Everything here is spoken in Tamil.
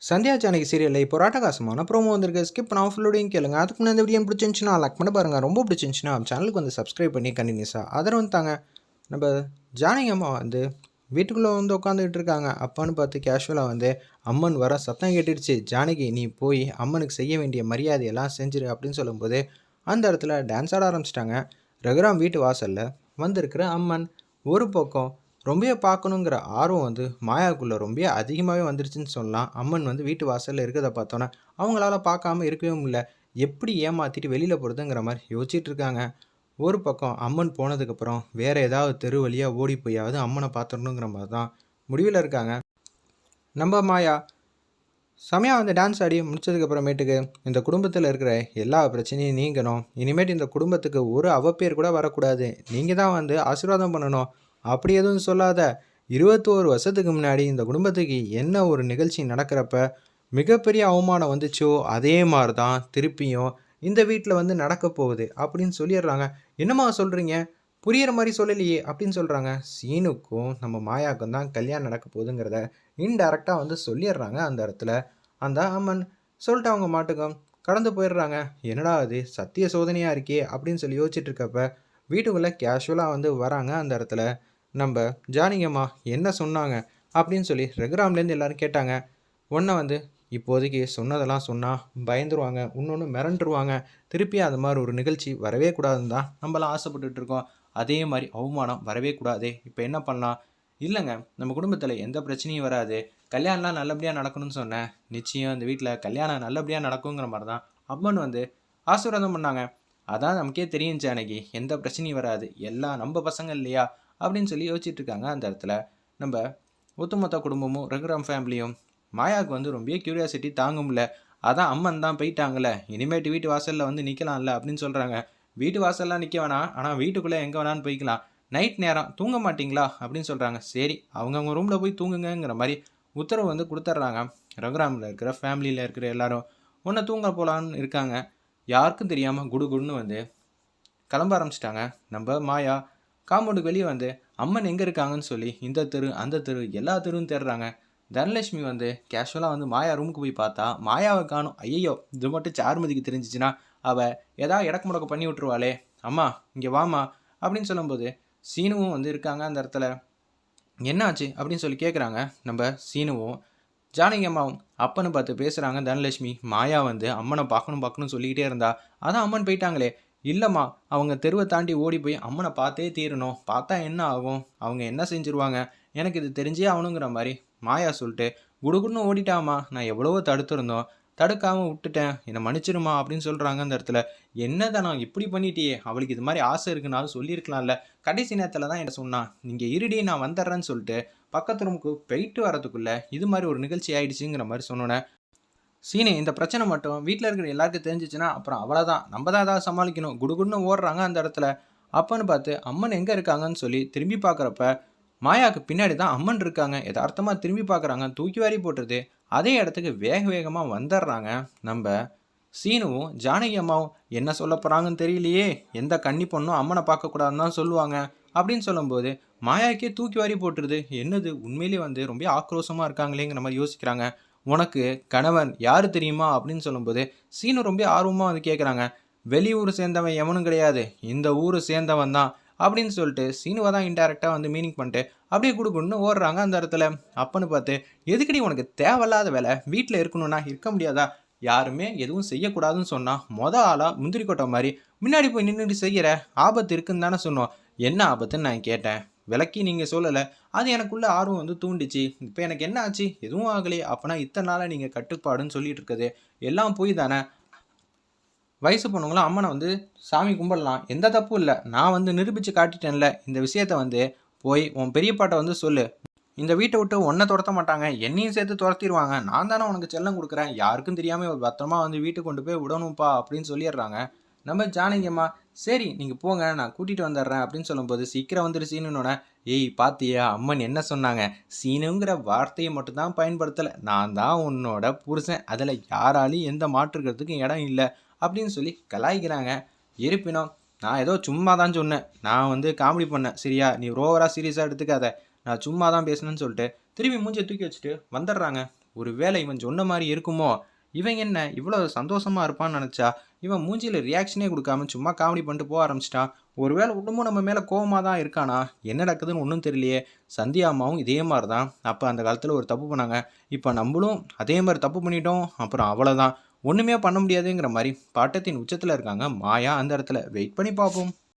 சந்தியா ஜானகி சீரியலில் இப்போ ராட்டகாசமான ப்ரோமோ வந்திருக்கு. ஸ்கிப் பண்ண ஃபுல்லோடையும் கேளுங்க. அதுக்கு முன்னாடி இந்த வீடியோ பிடிச்சிருந்துச்சுன்னா லைக் பண்ணி பாருங்கள். ரொம்ப பிடிச்சிருந்துச்சுன்னா சேனலுக்கு வந்து சப்ஸ்கிரைப் பண்ணி கண்டினியூஸாக ஆதரவு தாங்க. நம்ம ஜானகி அம்மா வந்து வீட்டுக்குள்ளே வந்து உட்காந்துக்கிட்டு இருக்காங்க. அப்பான்னு பார்த்து கேஷுவலாக வந்து அம்மன் வர சத்தம் கேட்டுடுச்சு. ஜானகி நீ போய் அம்மனுக்கு செய்ய வேண்டிய மரியாதையெல்லாம் செஞ்சிரு அப்படின்னு சொல்லும்போது அந்த இடத்துல டான்ஸ் ஆட ஆரம்பிச்சிட்டாங்க. ரகுராம் வீட்டு வாசலில் வந்திருக்கிற அம்மன் ஒரு பக்கம் ரொம்பவே பார்க்கணுங்கிற ஆர்வம் வந்து மாயாவுக்குள்ளே ரொம்ப அதிகமாகவே வந்துருச்சுன்னு சொல்லலாம். அம்மன் வந்து வீட்டு வாசலில் இருக்கிறத பார்த்தோன்னே அவங்களால பார்க்காம இருக்கவே முடியல. எப்படி ஏமாற்றிட்டு வெளியில் போகிறதுங்கிற மாதிரி யோசிச்சுட்டு இருக்காங்க. ஒரு பக்கம் அம்மன் போனதுக்கப்புறம் வேறு ஏதாவது தெரு வழியாக ஓடி போயாவது அம்மனை பார்த்துடணுங்கிற மாதிரி தான் முடிவில் இருக்காங்க. நம்ம மாயா செமையாக வந்து டான்ஸ் ஆடி முடிச்சதுக்கப்புறமேட்டுக்கு இந்த குடும்பத்தில் இருக்கிற எல்லா பிரச்சனையும் நீங்கணும். இனிமேட்டு இந்த குடும்பத்துக்கு ஒரு அவப்பேர் கூட வரக்கூடாது. நீங்கள் தான் வந்து ஆசீர்வாதம் பண்ணணும். அப்படி எதுவும் சொல்லாத. 21 வருஷத்துக்கு முன்னாடி இந்த குடும்பத்துக்கு என்ன ஒரு நிகழ்ச்சி நடக்கிறப்ப மிகப்பெரிய அவமானம் வந்துச்சோ அதே மாதிரி தான் திருப்பியும் இந்த வீட்டில் வந்து நடக்க போகுது அப்படின்னு சொல்லிடுறாங்க. என்னம்மா சொல்கிறீங்க? புரியிற மாதிரி சொல்லலையே அப்படின்னு சொல்கிறாங்க. சீனுக்கும் நம்ம மாயாவுக்கும் தான் கல்யாணம் நடக்க போகுதுங்கிறத இன்டெரக்டாக வந்து சொல்லிடுறாங்க. அந்த இடத்துல அந்த அம்மன் சொல்லிட்டு அவங்க மாட்டுக்கும் கடந்து போயிடுறாங்க. என்னடா அது சத்திய சோதனையாக இருக்கே அப்படின்னு சொல்லி யோசிச்சுட்டு இருக்கப்ப வீட்டுக்குள்ளே கேஷுவலாக வந்து வராங்க. அந்த இடத்துல நம்ம ஜானகியம்மா என்ன சொன்னாங்க அப்படின்னு சொல்லி ரகுராம்லேருந்து எல்லோரும் கேட்டாங்க. ஒன்றை வந்து இப்போதைக்கு சொன்னதெல்லாம் சொன்னால் பயந்துருவாங்க, இன்னொன்று மிரண்டுருவாங்க. திருப்பி அது மாதிரி ஒரு நிகழ்ச்சி வரவே கூடாதுன்னு தான் நம்மளாம் ஆசைப்பட்டுட்டு இருக்கோம். அதே மாதிரி அவமானம் வரவே கூடாதே. இப்போ என்ன பண்ணலாம்? இல்லைங்க, நம்ம குடும்பத்தில் எந்த பிரச்சனையும் வராது. கல்யாணம்லாம் நல்லபடியாக நடக்கணும்னு சொன்னேன். நிச்சயம் இந்த வீட்டில் கல்யாணம் நல்லபடியாக நடக்குங்கிற மாதிரி தான் அம்மன் வந்து ஆசீர்வாதம் பண்ணாங்க. அதான் நமக்கே தெரியும் ஜானகி, எந்த பிரச்சனையும் வராது, எல்லாம் நம்ம பசங்க இல்லையா அப்படின்னு சொல்லி யோசிச்சுட்டு இருக்காங்க. அந்த இடத்துல நம்ம ஒட்டுமொத்த குடும்பமும் ரகுராம் ஃபேமிலியும் மாயாவுக்கு வந்து ரொம்ப க்யூரியாசிட்டி தாங்க முடியல. அதான் அம்மன் தான் போயிட்டாங்கல்ல, இனிமேட்டு வீட்டு வாசலில் வந்து நிற்கலாம்ல அப்படின்னு சொல்கிறாங்க. வீட்டு வாசல்லாம் நிற்க வேணாம், ஆனால் வீட்டுக்குள்ளே எங்கே வேணான்னு போய்க்கலாம். நைட் நேரம் தூங்க மாட்டிங்களா அப்படின்னு சொல்கிறாங்க. சரி, அவங்கவுங்க ரூமில் போய் தூங்குங்கிற மாதிரி உத்தரவு வந்து கொடுத்துட்றாங்க. ரகுராமில் இருக்கிற ஃபேமிலியில் இருக்கிற எல்லாரும் ஒன்று தூங்க போகலான்னு இருக்காங்க. யாருக்கும் தெரியாமல் குடுகுடுன்னு வந்து கிளம்ப ஆரம்பிச்சிட்டாங்க. நம்ம மாயா காம்பவுண்டுக்கு வெளியே வந்து அம்மன் எங்கே இருக்காங்கன்னு சொல்லி இந்த தெரு அந்த தெரு எல்லா தெருவும் தேடுறாங்க. தனலட்சுமி வந்து கேஷுவலாக வந்து மாயா ரூமுக்கு போய் பார்த்தா மாயாவை காணும். ஐயோ, இது மட்டும் சாருமதிக்கு தெரிஞ்சிச்சுன்னா அவள் ஏதாவது இடக்கு முடக்க பண்ணி விட்ருவாளே. அம்மா இங்கே வாமா அப்படின்னு சொல்லும்போது சீனுவும் வந்து இருக்காங்க. அந்த இடத்துல என்னாச்சு அப்படின்னு சொல்லி கேட்குறாங்க. நம்ம சீனுவும் ஜானகி அம்மாவும் அப்பன்னு பார்த்து பேசுகிறாங்க. தனலட்சுமி மாயா வந்து அம்மனை பார்க்கணும்னு சொல்லிக்கிட்டே இருந்தா, அதான் அம்மன் போயிட்டாங்களே. இல்லைம்மா, அவங்க தெருவை தாண்டி ஓடி போய் அம்மனை பார்த்தே தீரணும். பார்த்தா என்ன ஆகும்? அவங்க என்ன செஞ்சுருவாங்க? எனக்கு இது தெரிஞ்சே ஆகணுங்கிற மாதிரி மாயா சொல்லிட்டு குடுகுடுன்னு ஓடிட்டாமா. நான் எவ்வளவோ தடுத்துருந்தோம், தடுக்காமல் விட்டுட்டேன், என்னை மன்னிச்சிருமா அப்படின்னு சொல்கிறாங்க. அந்த இடத்துல என்னதான் நான் இப்படி பண்ணிட்டியே, அவளுக்கு இது மாதிரி ஆசை இருக்குனாலும் சொல்லியிருக்கலாம்ல. கடைசி நேரத்தில் தான் என்ன சொன்னான், நீங்கள் இருடி நான் வந்துடுறேன்னு சொல்லிட்டு பக்கத்து ரூமுக்கு போயிட்டு வரதுக்குள்ளே இது மாதிரி ஒரு நிகழ்ச்சி ஆயிடுச்சுங்கிற மாதிரி சொன்னோன்னே சீனி இந்த பிரச்சனை மட்டும் வீட்டில் இருக்கிற எல்லாருக்கும் தெரிஞ்சிச்சுன்னா அப்புறம் அவ்வளோதான், நம்ம தான் ஏதாவது சமாளிக்கணும். குடுகுடுன்னு ஓடுறாங்க. அந்த இடத்துல அப்பன்னு பார்த்து அம்மன் எங்கே இருக்காங்கன்னு சொல்லி திரும்பி பார்க்குறப்ப மாயாவுக்கு பின்னாடி தான் அம்மன் இருக்காங்க. யதார்த்தமாக திரும்பி பார்க்குறாங்க. தூக்கி வாரி போட்டுருது. அதே இடத்துக்கு வேக வேகமாக வந்துடுறாங்க. நம்ம சீனுவும் ஜானகி அம்மாவும் என்ன சொல்ல போகிறாங்கன்னு தெரியலையே. எந்த கன்னி பொண்ணும் அம்மனை பார்க்கக்கூடாதுன்னு தான் சொல்லுவாங்க அப்படின்னு சொல்லும்போது மாயாவுக்கே தூக்கி வாரி போட்டுருது. என்னது உண்மையிலேயே வந்து ரொம்ப ஆக்ரோஷமாக இருக்காங்களேங்கிற மாதிரி யோசிக்கிறாங்க. உனக்கு கணவன் யார் தெரியுமா அப்படின்னு சொல்லும்போது சீனு ரொம்ப ஆர்வமாக வந்து கேட்குறாங்க. வெளியூர் சேர்ந்தவன் எவனும் கிடையாது, இந்த ஊரை சேர்ந்தவன் தான் அப்படின்னு சொல்லிட்டு சீனுவை தான் இன்டெரக்டாக வந்து மீனிங் பண்ணிட்டு அப்படியே கொடுக்கணுன்னு ஓடுறாங்க. அந்த இடத்துல அப்பன்னு பார்த்து எதுக்கடி உனக்கு தேவையில்லாத வேலை, வீட்டில் இருக்கணும்னா இருக்க முடியாதா? யாருமே எதுவும் செய்யக்கூடாதுன்னு சொன்னால் ஆளாக முந்திரி கொட்டை மாதிரி முன்னாடி போய் நின்றுட்டு செய்கிற, ஆபத்து இருக்குன்னு தானே சொன்னோம். என்ன ஆபத்துன்னு நான் கேட்டேன், விளக்கி நீங்கள் சொல்லலை. அது எனக்குள்ள ஆர்வம் வந்து தூண்டிச்சு. இப்போ எனக்கு என்ன ஆச்சு? எதுவும் ஆகலையே. அப்போனா இத்தனை நாளாக நீங்கள் கட்டுப்பாடுன்னு சொல்லிட்டு இருக்குது எல்லாம் போய் தானே. வயசு பொண்ணுங்களாம் அம்மனை வந்து சாமி கும்பிடலாம், எந்த தப்பும் இல்லை. நான் வந்து நிரூபித்து காட்டிட்டேன்ல இந்த விஷயத்த வந்து போய் உன் பெரியப்பாட்டை வந்து சொல்லு. இந்த வீட்டை விட்டு ஒன்றை துரத்த மாட்டாங்க, என்னையும் சேர்த்து துரத்திடுவாங்க. நான் தானே உனக்கு செல்லம் கொடுக்குறேன், யாருக்கும் தெரியாமல் ஒரு பத்திரமா வந்து வீட்டுக்கு கொண்டு போய் விடணும்ப்பா அப்படின்னு சொல்லிடுறாங்க. நம்ம ஜானகியம்மா சரி நீங்கள் போங்க, நான் கூட்டிகிட்டு வந்துடுறேன் அப்படின்னு சொல்லும்போது சீக்கிரம் வந்துடு சீனுன்னொன்னே, ஏய் பாத்தியா அம்மன் என்ன சொன்னாங்க, சீனுங்கிற வார்த்தையை மட்டும்தான் பயன்படுத்தலை, நான் தான் உன்னோட புருஷன், அதில் யாராலையும் எந்த மாற்றுக்கிறதுக்கும் இடம் இல்லை அப்படின்னு சொல்லி கலாய்க்கிறாங்க. இருப்பினும் நான் ஏதோ சும்மா தான் சொன்னேன், நான் வந்து காமெடி பண்ணேன் சரியா, நீ ஓவராக சீரியஸாக எடுத்துக்காத, நான் சும்மா தான் பேசணும்னு சொல்லிட்டு திரும்பி மூஞ்சியை தூக்கி வச்சுட்டு வந்துடுறாங்க. ஒரு வேளை இவன் சொன்ன மாதிரி இருக்குமோ, இவன் என்ன இவ்வளோ சந்தோஷமா இருப்பான்னு நினச்சா இவன் மூஞ்சியில் ரியாக்ஷனே கொடுக்காம சும்மா காமெடி பண்ணிட்டு போக ஆரம்பிச்சிட்டான். ஒருவேளை இன்னமும் நம்ம மேலே கோவமாக தான் இருக்கானா, என்ன நடக்குதுன்னு ஒன்றும் தெரியலையே. சந்தியா அம்மாவும் இதே மாதிரி தான் அப்போ அந்த காலத்தில் ஒரு தப்பு பண்ணாங்க. இப்போ நம்மளும் அதே மாதிரி தப்பு பண்ணிட்டோம், அப்புறம் அவ்வளோதான், ஒன்றுமே பண்ண முடியாதுங்கிற மாதிரி பாட்டத்தின் உச்சத்தில் இருக்காங்க மாயா. அந்த இடத்துல வெயிட் பண்ணி பார்ப்போம்.